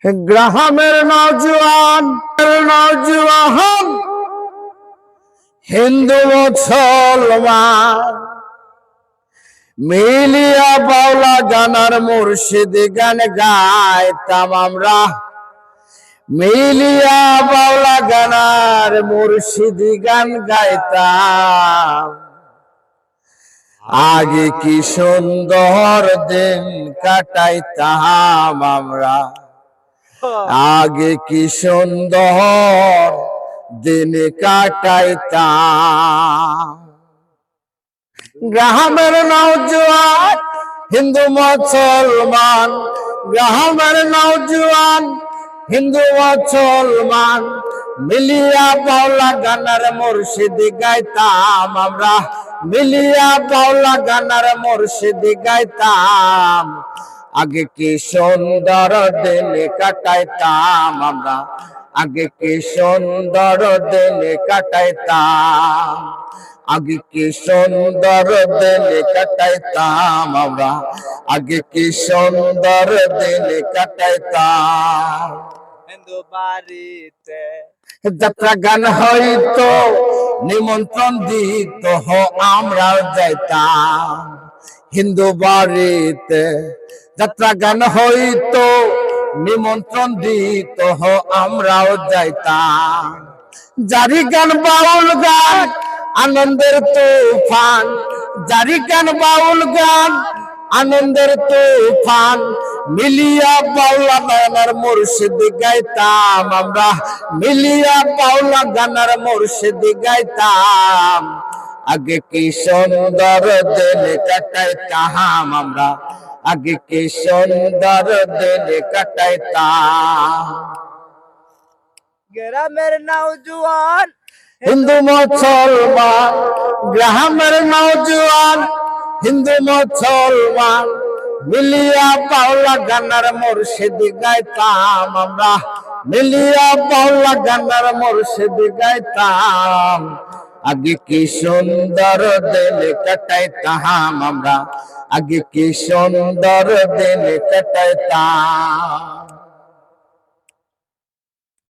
গ্রামের নওজোয়ান নওজোয়ান হিন্দু মুসলমান মিলিয়া বাউলা গানার মুর্শিদ গান গাইতাম আমরা। মিলিয়া বাউলা গানার মুর্শিদ গান গাইতাম। আগে কি সুন্দর দিন কাটাইতাম আমরা, আগে কি সুন্দর দিন কাটাইতাম। গ্রামের নওজোয়ান হিন্দু মুসলমান, গ্রামের নওজোয়ান হিন্দু মুসলমান মিলিয়া বাউলা গানার মুর্শিদ গাইতাম আমরা। মিলিয়া বাউলা গানার মুর্শিদ গাইতাম। আগে কি সুন্দর দিন কাটাইতাম আমরা, আগে কি সুন্দর দিন কাটাইতাম। আগে কি সুন্দর দিন কাটাইতাম আমরা, আগে কি সুন্দর দিন কাটাইতাম। হিন্দু বাড়িতে যাত্রা গান হইতো, নিমন্ত্রণ দিত আমরাও যাইতাম। হিন্দু বাড়িতে যাত্রা গান হইতো, নিমন্ত্রণ দিত আমরাও যাইতাম। জারি গান বাউল গান আনন্দের তুফান, জারি গান বাউল গান আনন্দের তুফান মিলিয়া বাউলা গানার মুর্শিদ গাইতাম আমরা। মিলিয়া বাউলা গানার মুর্শিদ গাইতাম। আগে কি সুন্দর দিন কাটাইতাম আমরা, আগে কি সুন্দর দিন কাটাইতাম। গ্রামের নওজোয়ান হিন্দু মুসলমান, গ্রামের নওজোয়ান হিন্দু মুসলমান মিলিয়া বাউলা গানার মুর্শিদ গাইতাম আমরা। মিলিয়া বাউলা গানার মুর্শিদ গাইতাম। আগে কি সুন্দর দিন কাটাইতাম আমরা, আগে কি সুন্দর দিন কাটাইতাম।